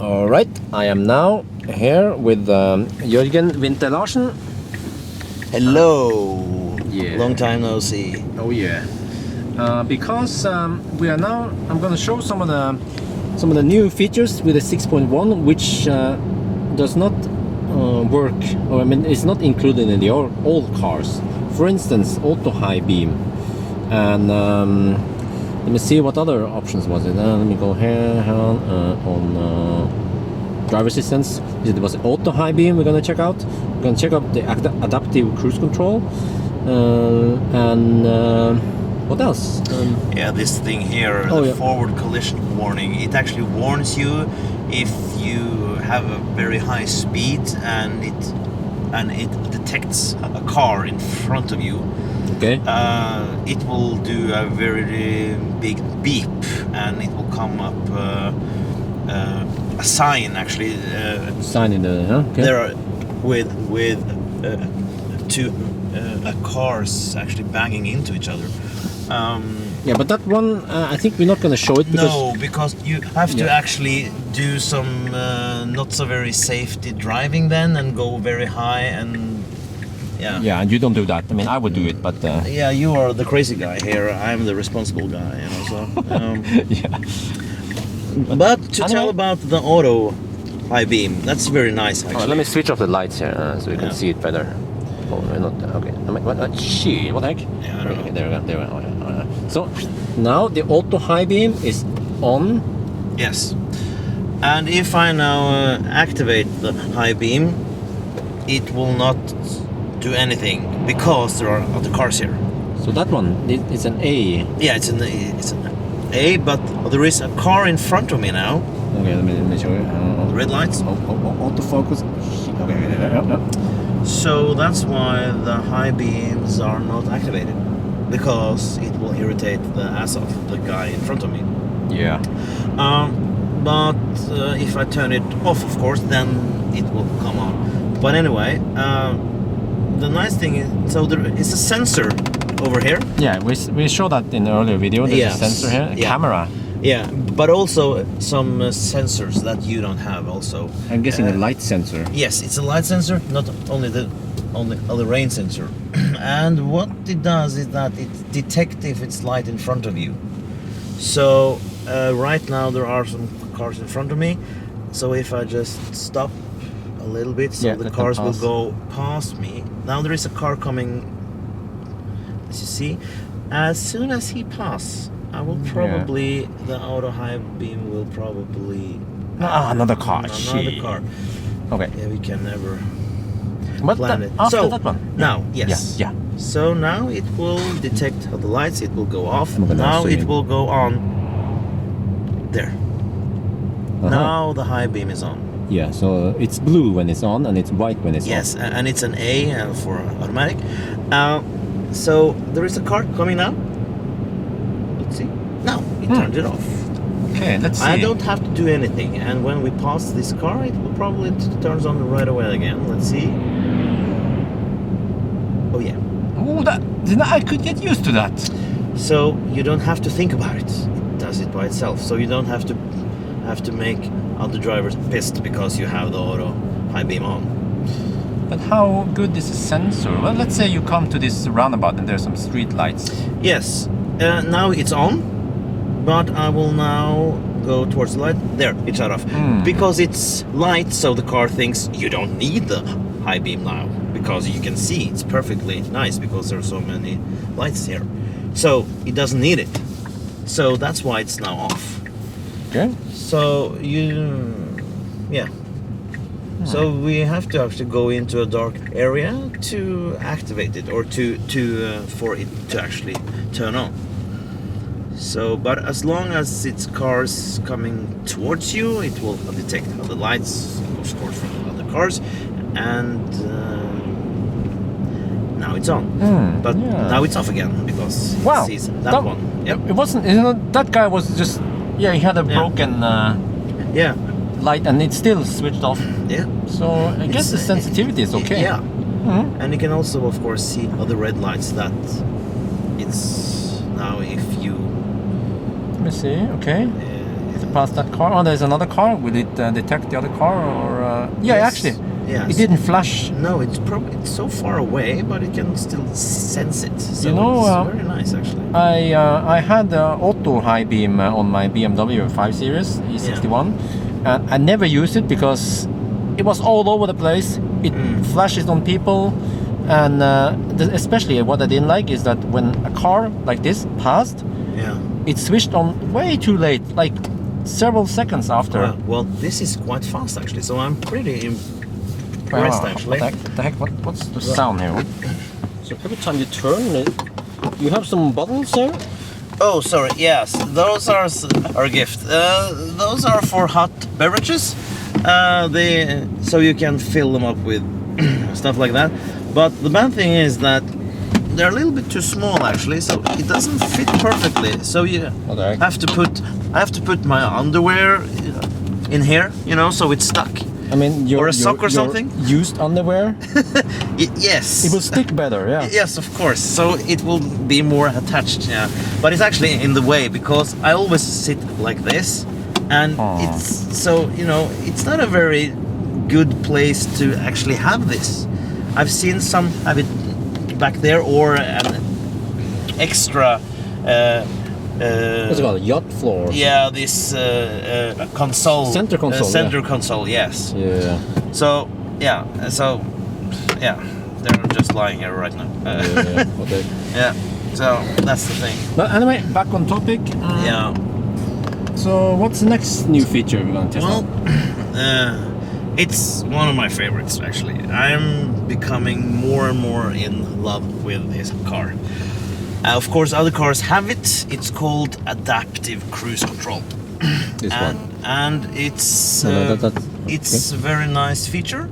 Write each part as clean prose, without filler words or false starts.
All right, I am now here with Jørgen Winther-Larsen. Hello. Yeah. Long time no see. Oh yeah. Because we are now, I'm going to show some of the new features with the 6.1, which does not work, or I mean, it's not included in the old cars. For instance, auto high beam, and let me see what other options was it. Let me go here on driver assistance. It was auto high beam. We're gonna check out. We're gonna check out the adaptive cruise control, and what else? Yeah, this thing here, forward collision warning. It actually warns you if you have a very high speed and it detects a car in front of you. Okay. It will do a very big beep, and it will come up a sign actually. Sign in the okay. There are with two cars actually banging into each other. Yeah, but that one I think we're not going to show it because you have to actually do some not so very safety driving then and go very high and yeah, and you don't do that. I mean, I would do it, but yeah, you are the crazy guy here. I'm the responsible guy, you know. So yeah. But to tell about the auto high beam, that's very nice actually. Let me switch off the lights here so we can see it better. Oh, not okay. What? Shit! What the heck? Yeah, I don't know. Okay, there we go. There we go. Okay. So now the auto high beam is on. Yes. And if I now activate the high beam, it will not do anything because there are other cars here. So that one, it's an A. Yeah, it's an A, but there is a car in front of me now. Okay, let me show you. The red lights. Autofocus. Okay. So that's why the high beams are not activated, because it will irritate the ass off the guy in front of me. Yeah. But if I turn it off, of course, then it will come on. But anyway, the nice thing is, so there is a sensor over here. Yeah, we showed that in the earlier video. There's a sensor here, a camera. Yeah, but also some sensors that you don't have. Also, I'm guessing a light sensor. Yes, it's a light sensor, not only the rain sensor. And what it does is that it detects if it's light in front of you. So right now there are some cars in front of me. So if I just stop a little bit, so the cars will go past me. Now there is a car coming, as you see. As soon as he passes, I will probably, the auto high beam will probably... another car. Another car. Okay. Yeah, we can never plan it. After that one? Now, yes. Yeah. So now it will detect the lights, it will go off. Now it will go on. There. Now the high beam is on. Yeah, so it's blue when it's on and it's white when it's off. Yes, and it's an A for automatic. So there is a car coming now. Let's see. Now it turned it off. Okay, let's see. I don't have to do anything, and when we pass this car, it will probably turns on right away again. Let's see. Oh yeah. Oh, then I could get used to that. So you don't have to think about it. It does it by itself. So you don't have to make other drivers pissed because you have the auto high beam on. But how good is a sensor? Well, let's say you come to this roundabout and there's some street lights. Yes. Now it's on, but I will now go towards the light. There, it shut off. Because it's light, so the car thinks you don't need the high beam now, because you can see it's perfectly nice because there are so many lights here. So it doesn't need it. So that's why it's now off. Okay. So so we have to actually go into a dark area to activate it, or for it to actually turn on. So, but as long as it's cars coming towards you, it will detect other lights, of course, from other cars, and now it's on. But now it's off again because it sees that one. Yep. It wasn't. That guy was just. Yeah, he had a broken. Light, and it's still switched off. Yeah. So I guess the sensitivity is okay. Yeah. And you can also, of course, see other red lights that it's now if you. Let me see. Okay. past that car. Oh, there's another car. Will it detect the other car? Or yeah, Yes. actually, Yes. it didn't flash. No, it's so far away, but it can still sense it. So You know, it's very nice actually. I had auto high beam on my BMW 5 Series E61, and I never used it because it was all over the place. It flashes on people, and especially what I didn't like is that when a car like this passed, Yeah. it switched on way too late, like several seconds after. Well, this is quite fast actually, so I'm pretty impressed actually. What the heck? What's the sound here? So every time you turn, you have some bottles there. Oh, sorry. Yes, those are our gift. Those are for hot beverages. So you can fill them up with stuff like that. But the bad thing is that they're a little bit too small actually, so it doesn't fit perfectly. So you What the heck? I have to put my underwear in here, you know, so it's stuck. I mean, Or a sock or something? Used underwear. Yes. It will stick better, yeah. Yes, of course. So it will be more attached, yeah. But it's actually in the way because I always sit like this, and it's so, you know, it's not a very good place to actually have this. I've seen some have it back there, or an extra What's it called? Yacht floor. yeah, this console, Center console, center console, yes. Yeah. So yeah, they're just lying here right now. Yeah. Okay. Yeah, so that's the thing. But anyway, back on topic. Yeah. So what's the next new feature we're going to test Well, out? it's one of my favorites actually. I'm becoming more and more in love with this car. Of course, other cars have it. It's called adaptive cruise control. This one. And it's it's okay. a very nice feature.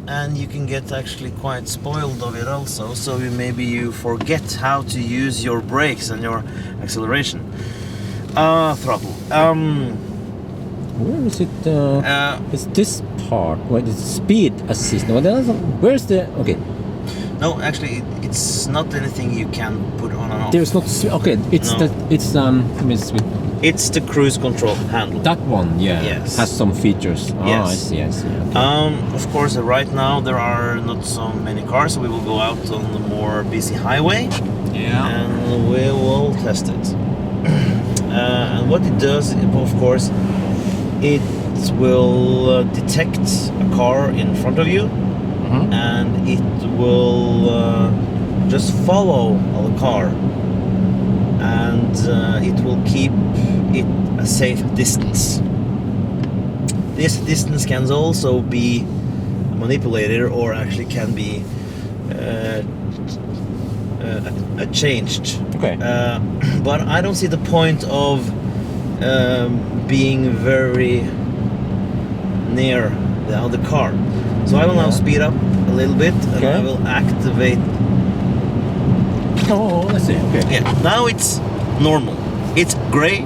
And you can get actually quite spoiled of it also. So maybe you forget how to use your brakes and your acceleration throttle. Where is it? It's this part. What is speed assist? No, where's the? Okay, No, actually, it's not anything you can put on and off. there's not. Okay, it's No. It's the cruise control handle. that one. Yeah, Yes. has some features. Oh, Yes. I see. Okay. Of course, right now there are not so many cars, so we will go out on the more busy highway and we will test it. And what it does, of course, it will detect a car in front of you, and it will just follow the car, and it will keep it a safe distance. This distance can also be manipulated, or actually can be changed. Okay. But I don't see the point of being very near the other car. So I will now speed up a little bit, and Okay. I will activate. Oh, let's see. Okay. Yeah, now it's normal. It's gray,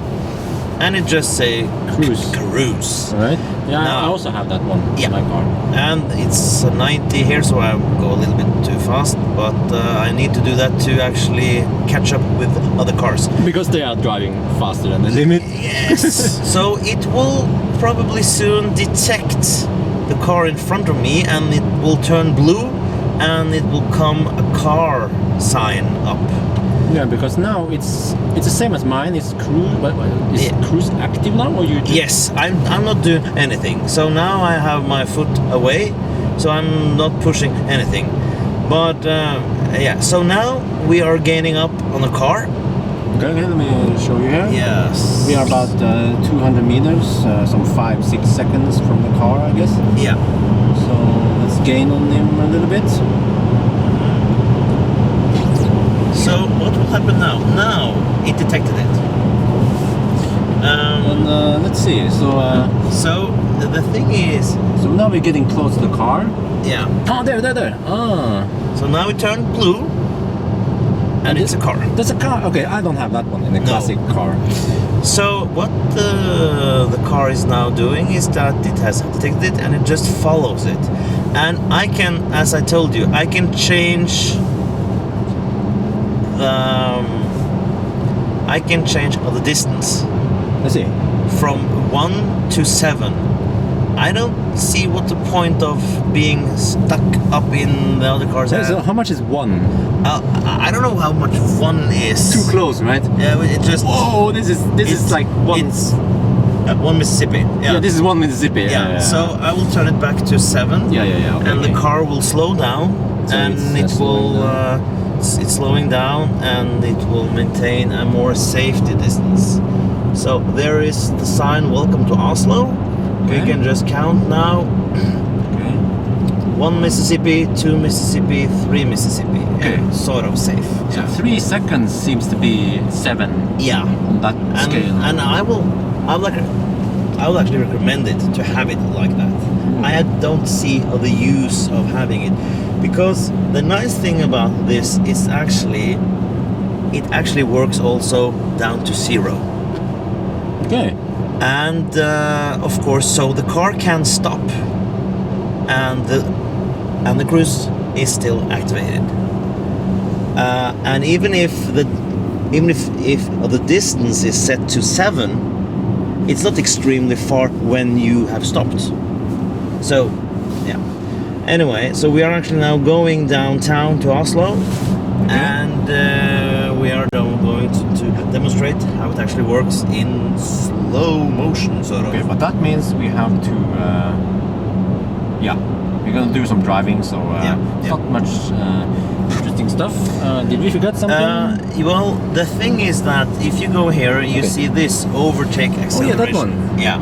and it just say cruise. All right. Yeah, I Now- also have that one Yeah. in my car. And it's 90 here, so I go a little bit too fast. But I need to do that to actually catch up with other cars. Because they are driving faster than the limit. Yes. So it will probably soon detect the car in front of me, and it will turn blue, and it will come a car sign up. Yeah, because now it's the same as mine. It's cruise, but is Yeah. cruise active now, or you? Just... Yes, I'm not doing anything. So now I have my foot away, so I'm not pushing anything. But yeah, so now we are gaining up on the car. Okay, let me show you here. Yes. We are about 200 meters, some 5-6 seconds from the car, I guess. Yeah. So let's gain on him a little bit. So what will happen now? Now it detected it. And let's see. So the thing is, So now we're getting close to the car. yeah. Oh, there. Ah, So now it turned blue, and it's a car. that's a car. Okay, I don't have that one in the classic car. So what the car is now doing is that it has detected it, and it just follows it. And I can, as I told you, I can change. I can change the distance Let's see. from 1 to 7. I don't see what the point of being stuck up in the other cars. So how much is 1? I don't know how much 1 is. Too close, right? Yeah, it just. Oh, this is like 1. It's 1 Mississippi. Yeah. Yeah, this is 1 Mississippi. Yeah. So I will turn it back to 7. Yeah. Okay, And the car will slow down, So and it's, it will. slowing down. It's slowing down, and it will maintain a more safety distance. So there is the sign "Welcome to Oslo." Okay. We can just count now. Okay. 1 Mississippi, 2 Mississippi, 3 Mississippi. Okay. Sort of safe. So 3 seconds seems to be 7 Yeah. on that scale. And I will actually recommend it to have it like that. I don't see the use of having it, because the nice thing about this is it actually works also down to 0. Okay. And of course, so the car can stop, and the cruise is still activated. And even if the distance is set to 7, it's not extremely far when you have stopped. So, yeah. Anyway, so we are actually now going downtown to Oslo, and we are going to demonstrate how it actually works in slow motion, sort of. Okay, but that means we have to. We're gonna do some driving, so not much interesting stuff. Did we forget something? Well, the thing is that if you go here, you see this overtake acceleration. Oh yeah, that one. Yeah.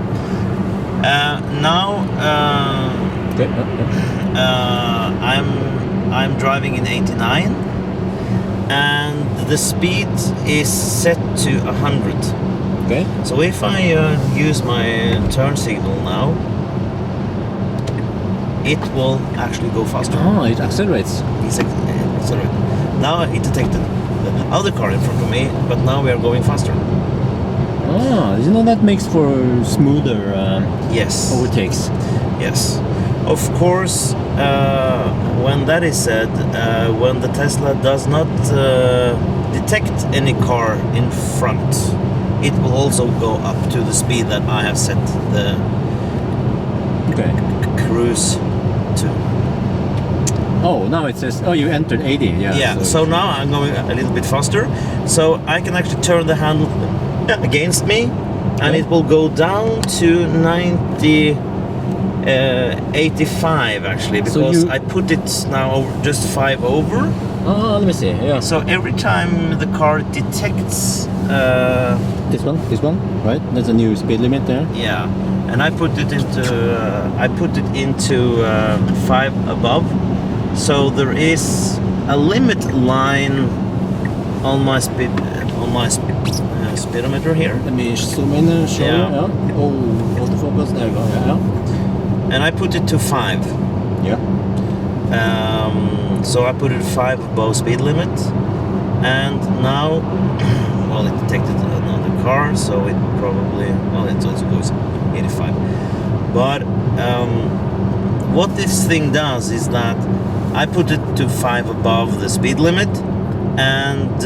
Now. Okay. I'm driving in 89, and the speed is set to 100. Okay. So if I use my turn signal now, it will actually go faster. Oh, it accelerates. Sorry. Now it detected the other car in front of me, but now we are going faster. Ah, you know that makes for smoother Yes. overtakes. Yes. Of course, when that is said, when the Tesla does not detect any car in front, it will also go up to the speed that I have set the cruise to. Oh, now it says, oh, you entered 80. Yeah. Yeah, so now I'm going a little bit faster, so I can actually turn the handle against me, and it will go down to 85 actually, because I put it now just 5 over. Oh, let me see. Yeah. So every time the car detects This one, right? There's a new speed limit there. yeah, and I put it into 5 above, so there is a limit line on my speedometer here. Let me zoom in and show you. Yeah. Oh, autofocus. There you go. Yeah. And I put it to 5. Yeah. So I put it 5 above speed limit, and now, well, it detected another car, so it probably, well, it also goes 85. But what this thing does is that I put it to 5 above the speed limit, and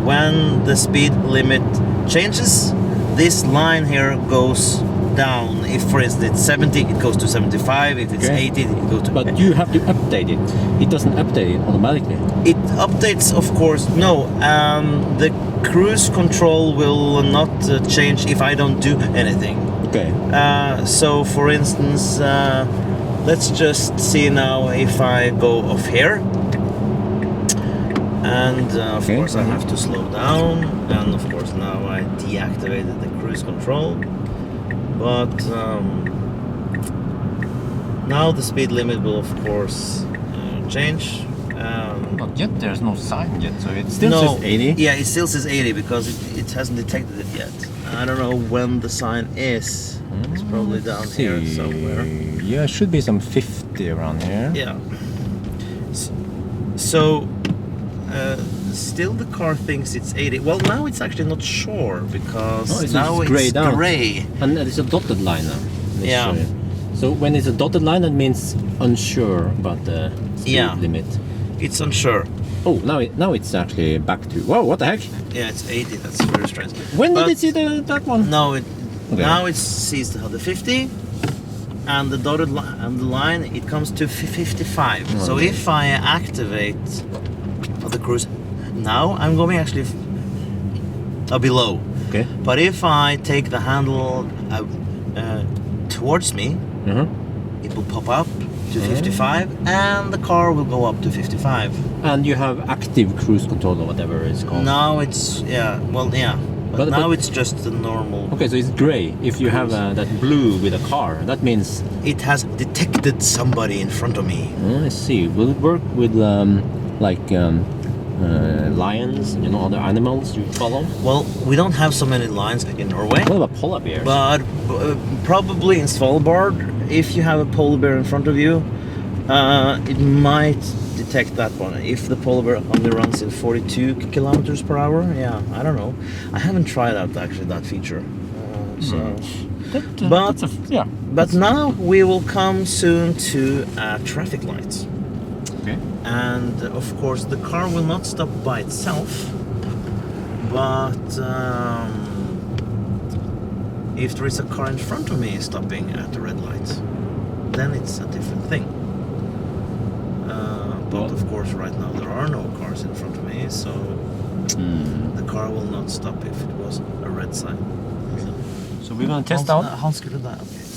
when the speed limit changes, this line here goes down. If, for instance, it's 70, it goes to 75. If it's 80, it goes to... But you have to update it. It doesn't update it automatically. It updates, of course. No, the cruise control will not change if I don't do anything. Okay. So, for instance, let's just see now if I go off here. And, of course, I have to slow down. And, of course, now I deactivated the cruise control. But now the speed limit will, of course, change. Not yet. There's no sign yet, so it still says 80. Yeah, it still says 80 because it hasn't detected it yet. I don't know when the sign is. It's probably down here somewhere. Yeah, it should be some 50 around here. Yeah. So, still the car thinks it's 80. Well, now it's actually not sure because now it's gray. And it's a dotted line now. Yeah. So when it's a dotted line, that means unsure about the speed limit. It's unsure. Oh, now it's actually back to. Whoa, what the heck? Yeah, it's 80. That's very strange. When But did it see that one? No, Okay. now it sees the 50, and the dotted and the line it comes to 55. Oh, So okay. if I activate the cruise now, I'm going actually below. Okay. But if I take the handle towards me, it will pop up to 55, and the car will go up to 55. And you have active cruise control or whatever it's called. Now it's but now but- it's just the normal. Okay, so it's gray. If you have that blue with a car, that means. It has detected somebody in front of me. I see. Will it work with lions? You know, other animals you follow? Well, we don't have so many lines in Norway, What about polar bears? but probably in Svalbard, if you have a polar bear in front of you, it might detect that one. If the polar bear only runs in 42 kilometers per hour, yeah, I don't know. I haven't tried out actually that feature. Yeah. But now we will come soon to traffic lights. Okay. And of course the car will not stop by itself, but if there is a car in front of me stopping at the red light, then it's a different thing. But of course right now there are no cars in front of me, so the car will not stop if it was a red sign. So we're gonna test out.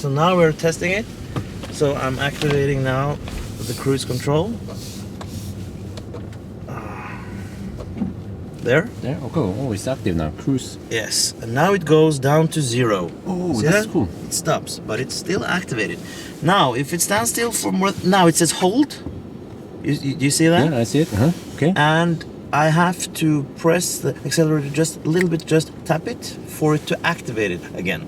So now we're testing it. So I'm activating now the cruise control. There. There. Okay. Oh, it's active now. Cruise. Yes. And now it goes down to 0. Oh, See that's that? cool. It stops, but it's still activated. Now, if it stands still for more, now it says hold. You see that? Yeah, I see it. Okay. And I have to press the accelerator just a little bit, just tap it for it to activate it again.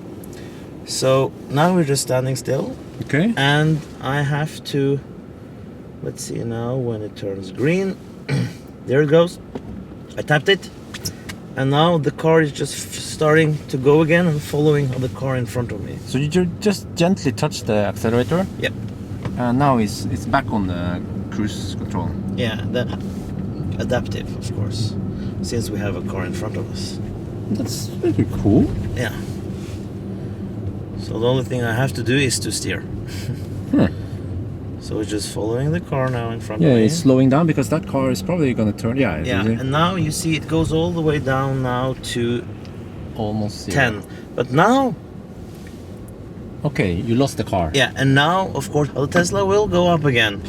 So now we're just standing still, Okay. and I have to, let's see now when it turns green. There it goes. I tapped it, and now the car is just starting to go again and following the car in front of me. So you just gently touch the accelerator. Yep. And now it's back on the cruise control. Yeah, the adaptive, of course, since we have a car in front of us. That's very cool. Yeah. So the only thing I have to do is to steer. So it's just following the car now in front Yeah, of me. it's slowing down because that car is probably gonna turn. Yeah. Yeah, and now you see it goes all the way down now to almost 0. 10. But now, Okay, you lost the car. yeah, and now of course the Tesla will go up again.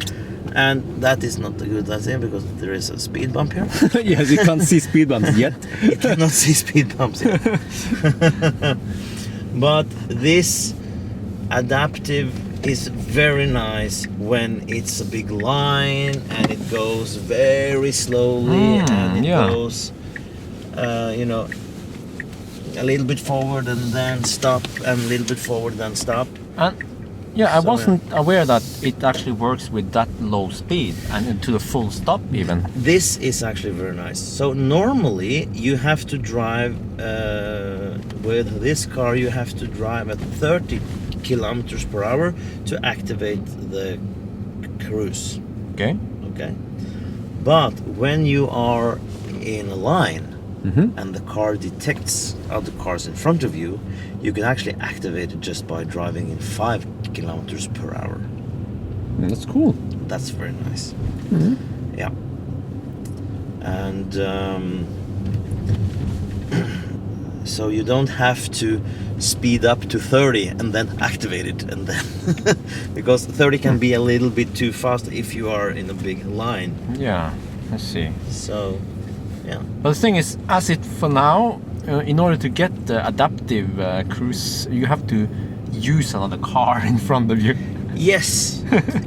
And that is not a good idea because there is a speed bump here. Yes, you can't see speed bumps yet. You cannot see speed bumps yet. But this adaptive is very nice when it's a big line and it goes very slowly and it yeah. goes, you know, a little bit forward and then stop, and a little bit forward and then stop. And yeah, I So, wasn't aware that it actually works with that low speed and to the full stop even. This is actually very nice. So normally you have to drive with this car. You have to drive at 30 kilometers per hour to activate the cruise. Okay. Okay, but when you are in a line and the car detects other cars in front of you, you can actually activate it just by driving in 5 kilometers per hour. That's cool. That's very nice. Yeah. And so you don't have to speed up to 30 and then activate it, and then because 30 can be a little bit too fast if you are in a big line. Yeah, I see. So, yeah. But the thing is, as it for now, in order to get the adaptive cruise, you have to use another car in front of you. Yes.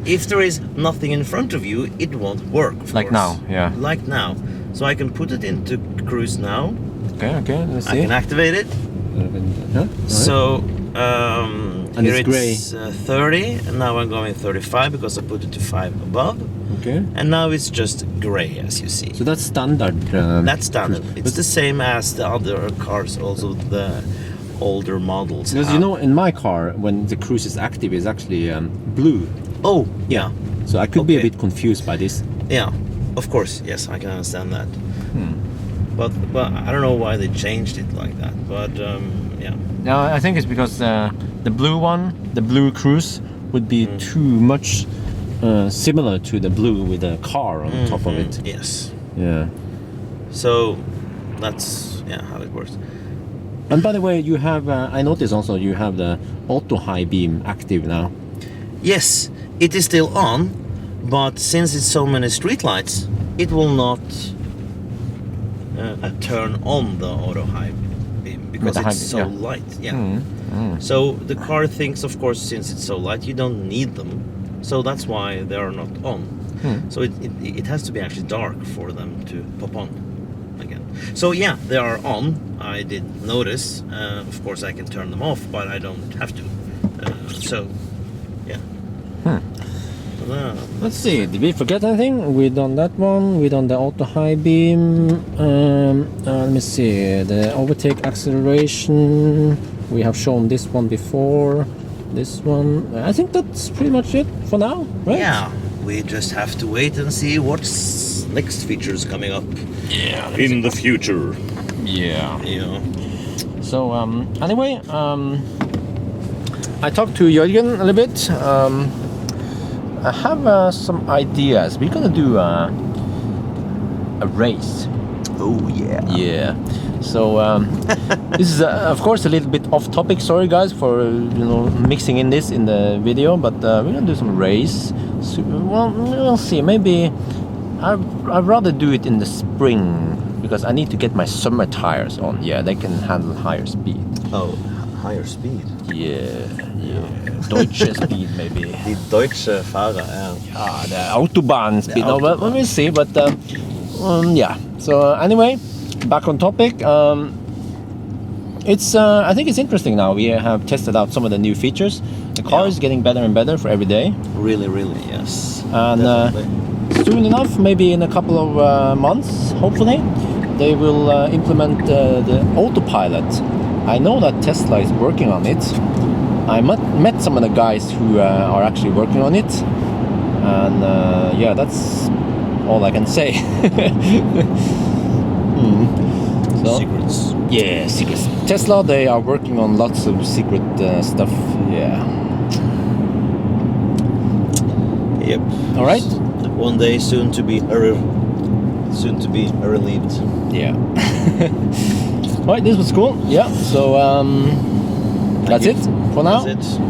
If there is nothing in front of you, it won't work. Of Like course. now, yeah. Like now. So I can put it into cruise now. Okay, let's see. I can activate it. So And here it's it's 30, and now I'm going 35 because I put it to 5 above. Okay. And now it's just gray, as you see. So that's standard. That's standard. cruise. It's the same as the other cars, also the older models. Because have. you know, in my car, when the cruise is active, it's actually blue. Oh, yeah. So I could be a Okay. bit confused by this. Yeah. Of course, yes, I can understand that. Hmm. But I don't know why they changed it like that. But yeah. No, I think it's because the blue one, the blue cruise, would be too much similar to the blue with a car on top of it. Yes. Yeah. So that's how it works. And by the way, you have I noticed also you have the auto high beam active now. Yes, it is still on, but since it's so many streetlights, it will not turn on the auto high beam because The high it's beam, so yeah. light. Yeah. So the car thinks, of course, since it's so light, you don't need them. So that's why they are not on. So it has to be actually dark for them to pop on again. So yeah, they are on. I did notice. Of course, I can turn them off, but I don't have to. So yeah. Let's see, did we forget anything? We done that one, we done the auto high beam. Let me see, the overtake acceleration. We have shown this one before. This one. I think that's pretty much it for now, right? Yeah, we just have to wait and see what's next features coming up. Yeah. In the future. Yeah. Yeah. So anyway, I talked to Jørgen a little bit. I have some ideas. We're gonna do a race. Oh yeah. Yeah. So this is of course a little bit off topic. Sorry guys for mixing in this in the video, but we're gonna do some race. Well, we'll see. Maybe I'd rather do it in the spring because I need to get my summer tires on. Yeah, they can handle higher speed. Oh, higher speed. Yeah. Deutsche speed maybe. The Deutsche Fahrer. Yeah, the Autobahn speed. No, but let me see. But yeah. So anyway, back on topic. It's I think it's interesting now. We have tested out some of the new features. The car is getting better and better for every day. Really, yes. And soon enough, maybe in a couple of months, hopefully, they will implement the autopilot. I know that Tesla is working on it. I met some of the guys who are actually working on it, and yeah, that's all I can say. So, Secrets. yeah, secrets. Tesla, they are working on lots of secret stuff. Yeah. Yep. All right. One day soon to be relieved. Yeah. All right, this was cool. Yeah. So that's it for now. That's it.